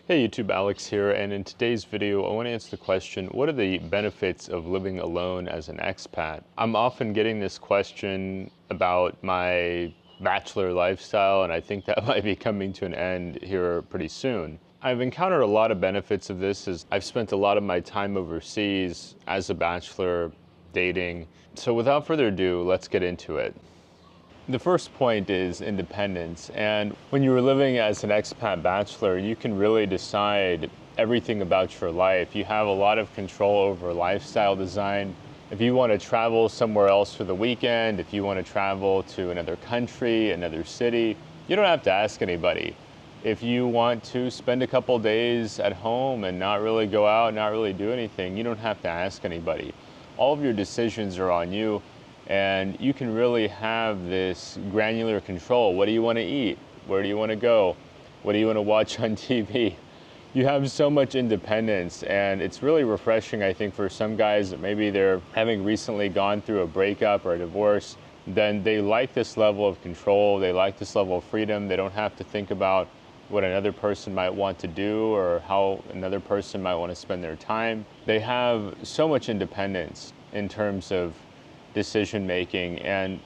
Hey YouTube, Alex here, and in today's video I want to answer the question, what are the benefits of living alone as an expat? I'm often getting this question about my bachelor lifestyle, and I think that might be coming to an end here pretty soon. I've encountered a lot of benefits of this as I've spent a lot of my time overseas as a bachelor dating. So without further ado, let's get into it. The first point is independence, and when you were living as an expat bachelor, you can really decide everything about your life. You have a lot of control over lifestyle design. If you want to travel somewhere else for the weekend, if you want to travel to another country, another city, you don't have to ask anybody. If you want to spend a couple days at home and not really go out, not really do anything, you don't have to ask anybody. All of your decisions are on you. And you can really have this granular control. What do you want to eat? Where do you want to go? What do you want to watch on TV? You have so much independence, and it's really refreshing, I think, for some guys that maybe they're having recently gone through a breakup or a divorce. Then they like this level of control. They like this level of freedom. They don't have to think about what another person might want to do or how another person might want to spend their time. They have so much independence in terms of decision making, and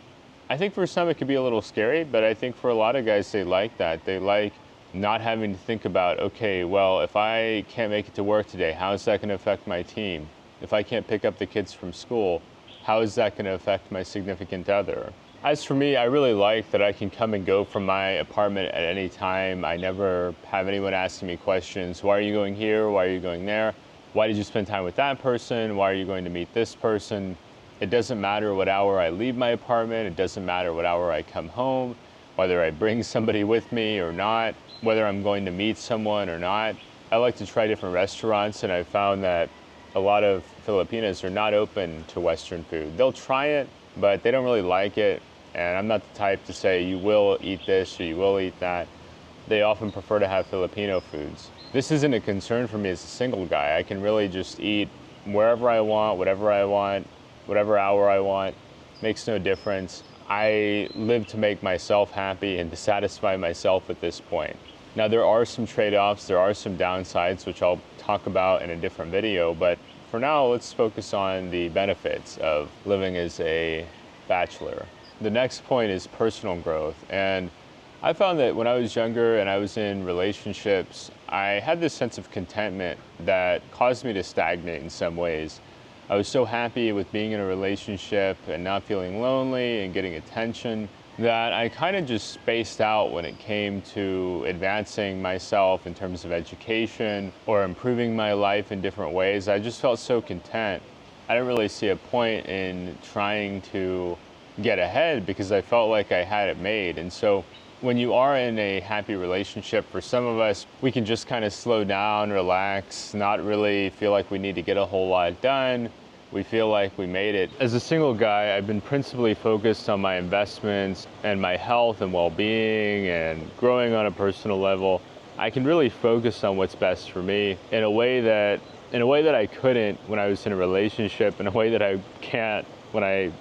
I think for some it could be a little scary, but I think for a lot of guys they like that. They like not having to think about, okay, well, if I can't make it to work today, how is that going to affect my team? If I can't pick up the kids from school, how is that going to affect my significant other? As for me, I really like that I can come and go from my apartment at any time. I never have anyone asking me questions. Why are you going here? Why are you going there? Why did you spend time with that person? Why are you going to meet this person? It doesn't matter what hour I leave my apartment. It doesn't matter what hour I come home, whether I bring somebody with me or not, whether I'm going to meet someone or not. I like to try different restaurants, and I found that a lot of Filipinos are not open to Western food. They'll try it, but they don't really like it. And I'm not the type to say you will eat this or you will eat that. They often prefer to have Filipino foods. This isn't a concern for me as a single guy. I can really just eat wherever I want, whatever I want, whatever hour I want. Makes no difference. I live to make myself happy and to satisfy myself at this point. Now there are some trade-offs, there are some downsides, which I'll talk about in a different video, but for now let's focus on the benefits of living as a bachelor. The next point is personal growth, and I found that when I was younger and I was in relationships, I had this sense of contentment that caused me to stagnate in some ways. I was so happy with being in a relationship and not feeling lonely and getting attention that I kind of just spaced out when it came to advancing myself in terms of education or improving my life in different ways. I just felt so content. I didn't really see a point in trying to get ahead because I felt like I had it made. And so when you are in a happy relationship, for some of us, we can just kind of slow down, relax, not really feel like we need to get a whole lot done. We feel like we made it. As a single guy, I've been principally focused on my investments and my health and well-being and growing on a personal level. I can really focus on what's best for me in a way that I couldn't when I was in a relationship, in a way that I can't when I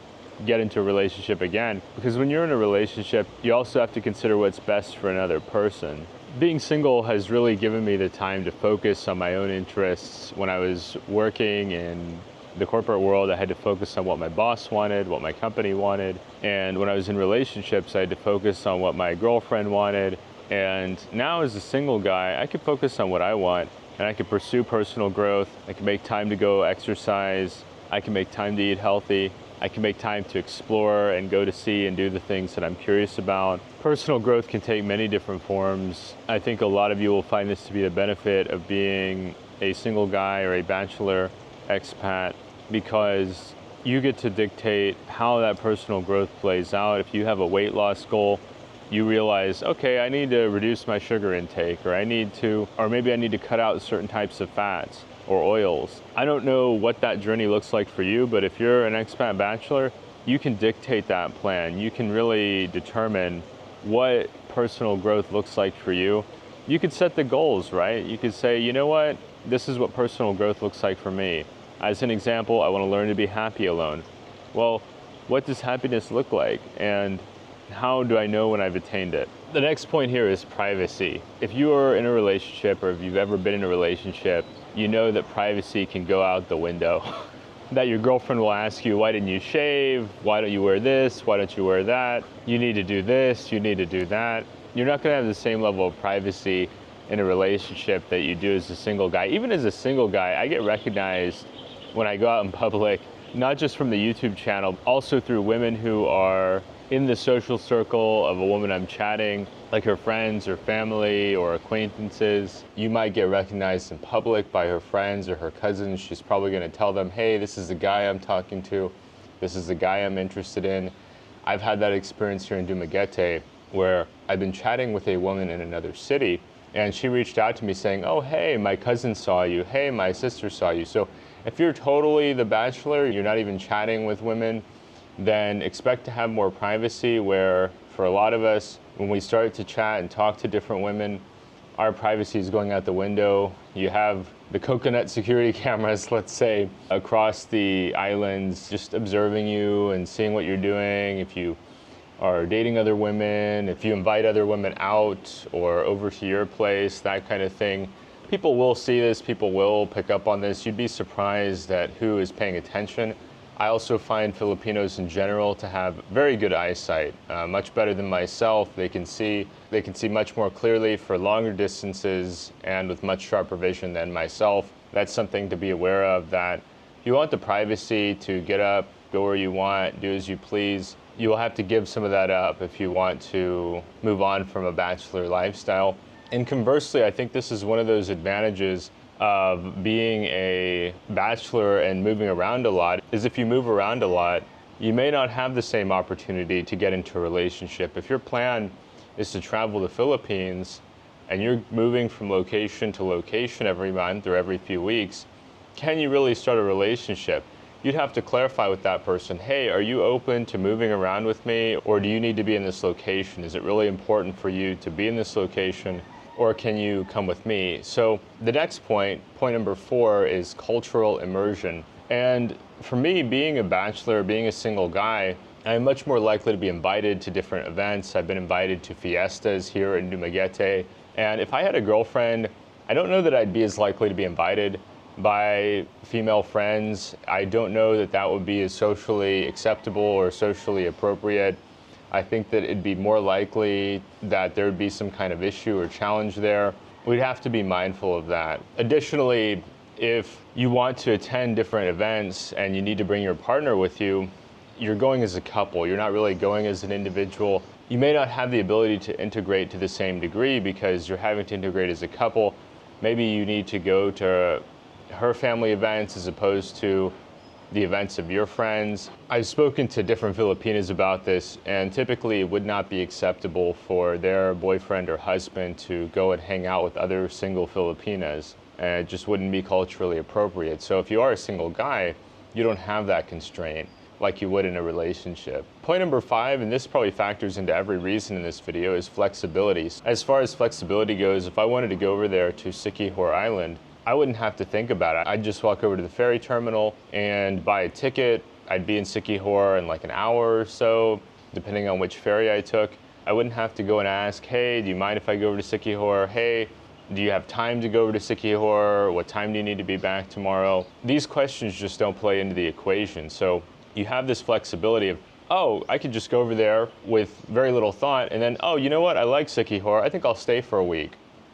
get into a relationship again. Because when you're in a relationship, you also have to consider what's best for another person. Being single has really given me the time to focus on my own interests. When I was working in the corporate world, I had to focus on what my boss wanted, what my company wanted. And when I was in relationships, I had to focus on what my girlfriend wanted. And now as a single guy, I could focus on what I want, and I could pursue personal growth. I can make time to go exercise. I can make time to eat healthy. I can make time to explore and go to see and do the things that I'm curious about. Personal growth can take many different forms. I think a lot of you will find this to be the benefit of being a single guy or a bachelor expat, because you get to dictate how that personal growth plays out. If you have a weight loss goal, you realize, okay, I need to reduce my sugar intake, or maybe I need to cut out certain types of fats or oils. I don't know what that journey looks like for you, but if you're an expat bachelor, you can dictate that plan. You can really determine what personal growth looks like for you. You could set the goals, right? You could say, you know what, this is what personal growth looks like for me. As an example, I want to learn to be happy alone. Well, what does happiness look like? And How do I know when I've attained it? The next point here is privacy. If you are in a relationship, or if you've ever been in a relationship, you know that privacy can go out the window. That your girlfriend will ask you, why didn't you shave? Why don't you wear this? Why don't you wear that? You need to do this, you need to do that. You're not gonna have the same level of privacy in a relationship that you do as a single guy. Even as a single guy, I get recognized when I go out in public, not just from the YouTube channel, also through women who are in the social circle of a woman I'm chatting, like her friends or family or acquaintances. You might get recognized in public by her friends or her cousins. She's probably gonna tell them, hey, this is the guy I'm talking to. This is the guy I'm interested in. I've had that experience here in Dumaguete where I've been chatting with a woman in another city, and she reached out to me saying, oh, hey, my cousin saw you. Hey, my sister saw you. So if you're totally the bachelor, you're not even chatting with women, then expect to have more privacy, where for a lot of us, when we start to chat and talk to different women, our privacy is going out the window. You have the coconut security cameras, let's say, across the islands, just observing you and seeing what you're doing. If you are dating other women, if you invite other women out or over to your place, that kind of thing. People will see this, people will pick up on this. You'd be surprised at who is paying attention. I also find Filipinos in general to have very good eyesight, much better than myself. They can see much more clearly for longer distances and with much sharper vision than myself. That's something to be aware of, that if you want the privacy to get up, go where you want, do as you please, you will have to give some of that up if you want to move on from a bachelor lifestyle. And conversely, I think this is one of those advantages of being a bachelor and moving around a lot, is if you move around a lot, you may not have the same opportunity to get into a relationship. If your plan is to travel the Philippines and you're moving from location to location every month or every few weeks, can you really start a relationship? You'd have to clarify with that person, hey, are you open to moving around with me, or do you need to be in this location? Is it really important for you to be in this location, or can you come with me? So the next point number 4, is cultural immersion. And for me, being a bachelor, being a single guy, I'm much more likely to be invited to different events. I've been invited to fiestas here in Dumaguete. And if I had a girlfriend, I don't know that I'd be as likely to be invited by female friends. I don't know that that would be as socially acceptable or socially appropriate. I think that it'd be more likely that there would be some kind of issue or challenge there. We'd have to be mindful of that. Additionally, if you want to attend different events and you need to bring your partner with you, you're going as a couple. You're not really going as an individual. You may not have the ability to integrate to the same degree because you're having to integrate as a couple. Maybe you need to go to her family events as opposed to the events of your friends. I've spoken to different Filipinas about this, and typically it would not be acceptable for their boyfriend or husband to go and hang out with other single Filipinas. And it just wouldn't be culturally appropriate. So if you are a single guy, you don't have that constraint like you would in a relationship. Point number 5, and this probably factors into every reason in this video, is flexibility. As far as flexibility goes, if I wanted to go over there to Siquijor Island, I wouldn't have to think about it. I'd just walk over to the ferry terminal and buy a ticket. I'd be in Siquijor in like an hour or so, depending on which ferry I took. I wouldn't have to go and ask, hey, do you mind if I go over to Siquijor? Hey, do you have time to go over to Siquijor? What time do you need to be back tomorrow? These questions just don't play into the equation. So you have this flexibility of, oh, I could just go over there with very little thought, and then, oh, you know what? I like Siquijor. I think I'll stay for a week.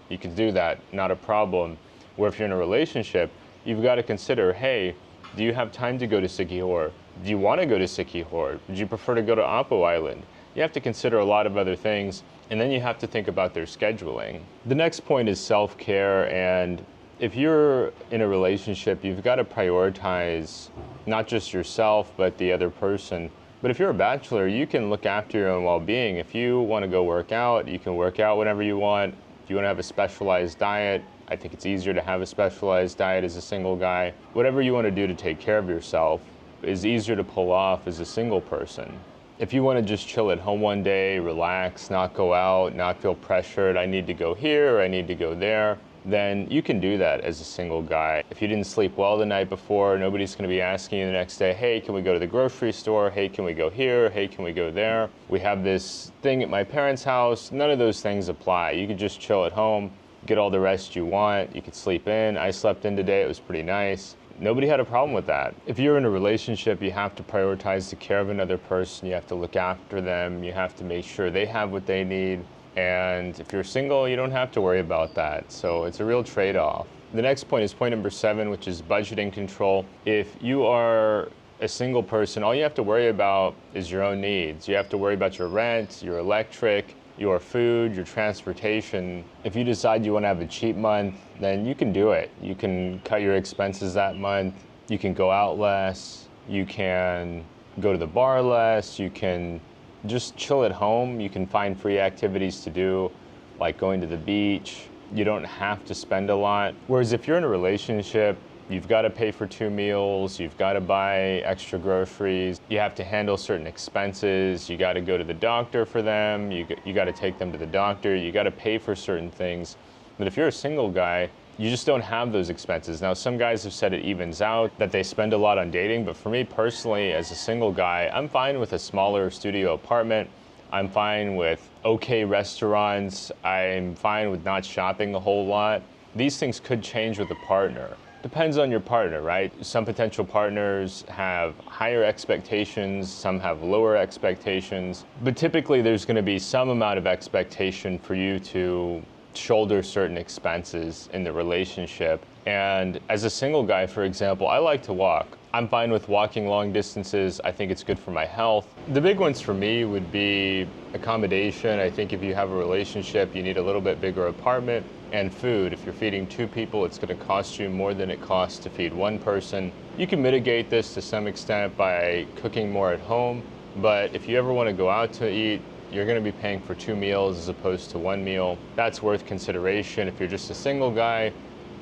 You can do that, not a problem. Where if you're in a relationship, you've got to consider, hey, do you have time to go to Siquijor? Do you want to go to Siquijor? Would you prefer to go to Apo Island? You have to consider a lot of other things, and then you have to think about their scheduling. The next point is self-care, and if you're in a relationship, you've got to prioritize not just yourself, but the other person. But if you're a bachelor, you can look after your own well-being. If you want to go work out, you can work out whenever you want. If you want to have a specialized diet, I think it's easier to have a specialized diet as a single guy. Whatever you want to do to take care of yourself is easier to pull off as a single person. If you want to just chill at home one day, relax, not go out, not feel pressured, I need to go here or I need to go there, then you can do that as a single guy. If you didn't sleep well the night before, nobody's gonna be asking you the next day, hey, can we go to the grocery store? Hey, can we go here? Hey, can we go there? We have this thing at my parents' house. None of those things apply. You could just chill at home, get all the rest you want. You could sleep in. I slept in today, it was pretty nice. Nobody had a problem with that. If you're in a relationship, you have to prioritize the care of another person. You have to look after them. You have to make sure they have what they need. And if you're single, you don't have to worry about that. So it's a real trade-off. The next point is point number 7, which is budgeting control. If you are a single person, all you have to worry about is your own needs. You have to worry about your rent, your electric, your food, your transportation. If you decide you want to have a cheap month, then you can do it. You can cut your expenses that month. You can go out less. You can go to the bar less. You can just chill at home. You can find free activities to do, like going to the beach. You don't have to spend a lot. Whereas if you're in a relationship, you've got to pay for 2 meals, you've got to buy extra groceries, you have to handle certain expenses, you got to go to the doctor for them, you got to take them to the doctor, you got to pay for certain things. But if you're a single guy, you just don't have those expenses. Now, some guys have said it evens out, that they spend a lot on dating, but for me personally, as a single guy, I'm fine with a smaller studio apartment. I'm fine with okay restaurants. I'm fine with not shopping a whole lot. These things could change with a partner. Depends on your partner, right? Some potential partners have higher expectations, some have lower expectations, but typically there's going to be some amount of expectation for you to shoulder certain expenses in the relationship. And as a single guy, for example, I like to walk. I'm fine with walking long distances. I think it's good for my health. The big ones for me would be accommodation. I think if you have a relationship, you need a little bit bigger apartment. And food. If you're feeding 2 people, it's going to cost you more than it costs to feed 1 person. You can mitigate this to some extent by cooking more at home, but if you ever want to go out to eat, you're going to be paying for 2 meals as opposed to 1 meal. That's worth consideration. If you're just a single guy,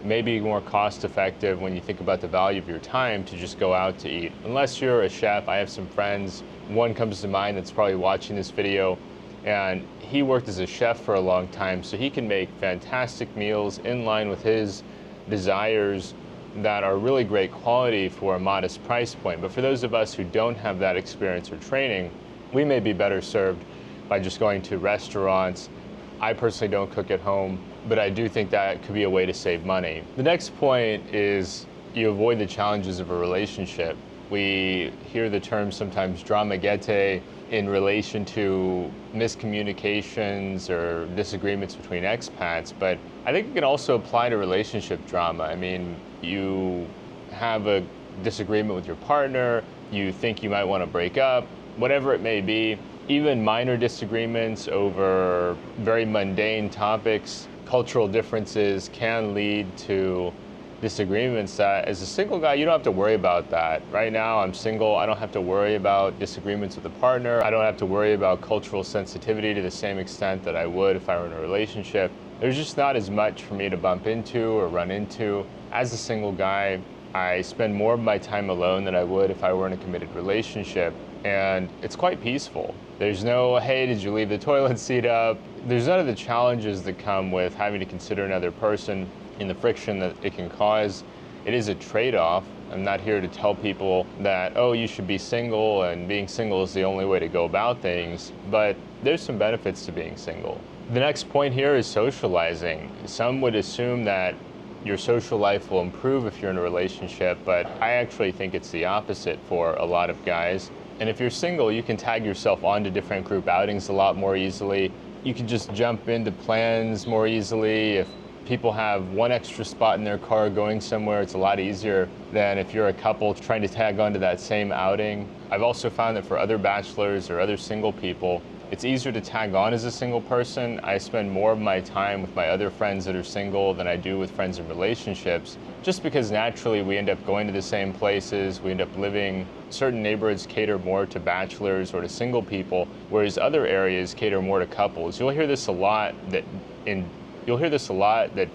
maybe more cost effective when you think about the value of your time to just go out to eat. Unless you're a chef, I have some friends. One comes to mind that's probably watching this video, and he worked as a chef for a long time, so he can make fantastic meals in line with his desires that are really great quality for a modest price point. But for those of us who don't have that experience or training, we may be better served by just going to restaurants. I personally don't cook at home, but I do think that could be a way to save money. The next point is you avoid the challenges of a relationship. We hear the term sometimes dramagete in relation to miscommunications or disagreements between expats, but I think it can also apply to relationship drama. I mean, you have a disagreement with your partner, you think you might want to break up, whatever it may be, even minor disagreements over very mundane topics, cultural differences can lead to disagreements that as a single guy, you don't have to worry about that. Right now, I'm single. I don't have to worry about disagreements with a partner. I don't have to worry about cultural sensitivity to the same extent that I would if I were in a relationship. There's just not as much for me to bump into or run into. As a single guy, I spend more of my time alone than I would if I were in a committed relationship. And it's quite peaceful. There's no, hey, did you leave the toilet seat up? There's none of the challenges that come with having to consider another person and the friction that it can cause. It is a trade-off. I'm not here to tell people that, oh, you should be single and being single is the only way to go about things, but there's some benefits to being single. The next point here is socializing. Some would assume that your social life will improve if you're in a relationship, but I actually think it's the opposite for a lot of guys. And if you're single, you can tag yourself onto different group outings a lot more easily. You can just jump into plans more easily. If people have one extra spot in their car going somewhere, it's a lot easier than if you're a couple trying to tag onto that same outing. I've also found that for other bachelors or other single people, it's easier to tag on as a single person. I spend more of my time with my other friends that are single than I do with friends in relationships, just because naturally we end up going to the same places, we end up living. Certain neighborhoods cater more to bachelors or to single people, whereas other areas cater more to couples. You'll hear this a lot that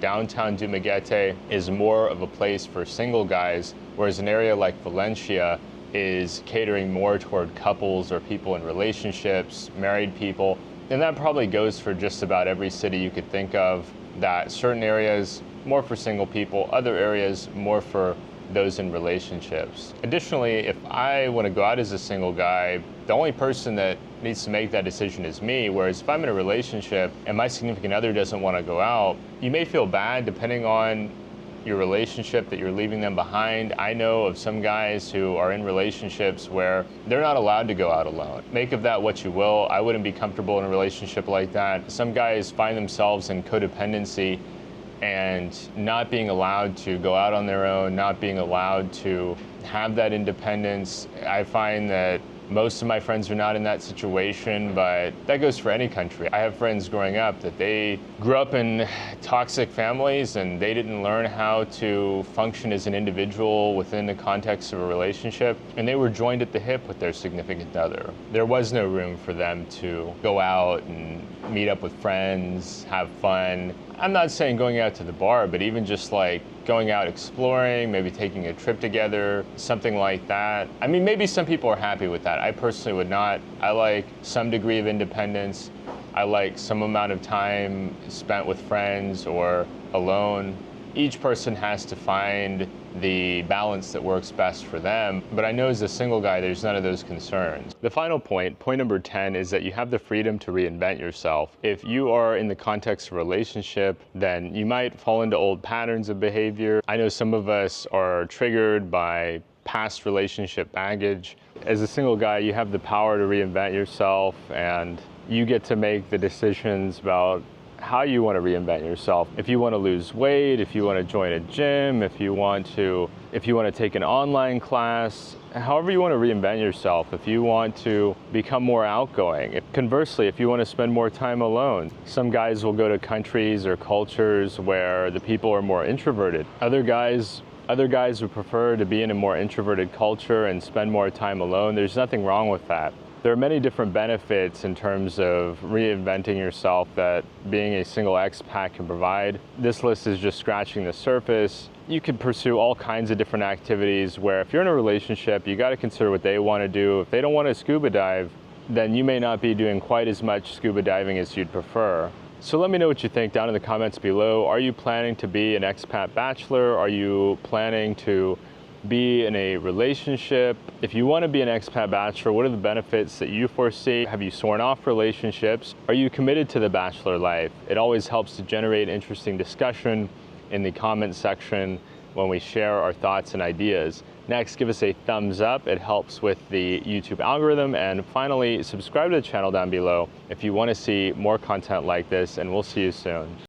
downtown Dumaguete is more of a place for single guys, whereas an area like Valencia is catering more toward couples or people in relationships, married people. And that probably goes for just about every city you could think of. that certain areas more for single people, other areas more for those in relationships. Additionally, if I want to go out as a single guy, the only person that needs to make that decision is me, whereas if I'm in a relationship and my significant other doesn't want to go out, you may feel bad depending on your relationship that you're leaving them behind. I know of some guys who are in relationships where they're not allowed to go out alone. Make of that what you will. I wouldn't be comfortable in a relationship like that. Some guys find themselves in codependency and not being allowed to go out on their own, not being allowed to have that independence. I find that most of my friends are not in that situation, but that goes for any country. I have friends growing up that they grew up in toxic families and they didn't learn how to function as an individual within the context of a relationship, and they were joined at the hip with their significant other. There was no room for them to go out and meet up with friends, have fun. I'm not saying going out to the bar, but even just like going out exploring, maybe taking a trip together, something like that. I mean, maybe some people are happy with that. I personally would not. I like some degree of independence. I like some amount of time spent with friends or alone. Each person has to find the balance that works best for them, but I know as a single guy, there's none of those concerns. The final point number 10, is that you have the freedom to reinvent yourself. If you are in the context of a relationship, then you might fall into old patterns of behavior. I know some of us are triggered by past relationship baggage. As a single guy, you have the power to reinvent yourself, and you get to make the decisions about how you want to reinvent yourself. If you want to lose weight, if you want to join a gym, if you want to take an online class, however you want to reinvent yourself. If you want to become more outgoing. Conversely, if you want to spend more time alone. Some guys will go to countries or cultures where the people are more introverted. Other guys would prefer to be in a more introverted culture and spend more time alone. There's nothing wrong with that. There are many different benefits in terms of reinventing yourself that being a single expat can provide. This list is just scratching the surface. You could pursue all kinds of different activities where if you're in a relationship, you got to consider what they want to do. If they don't want to scuba dive, then you may not be doing quite as much scuba diving as you'd prefer. So let me know what you think down in the comments below. Are you planning to be an expat bachelor? Are you planning to be in a relationship? If you want to be an expat bachelor, what are the benefits that you foresee? Have you sworn off relationships? Are you committed to the bachelor life? It always helps to generate interesting discussion in the comment section when we share our thoughts and ideas. Next, give us a thumbs up. It helps with the YouTube algorithm. And finally, subscribe to the channel down below if you want to see more content like this, and we'll see you soon.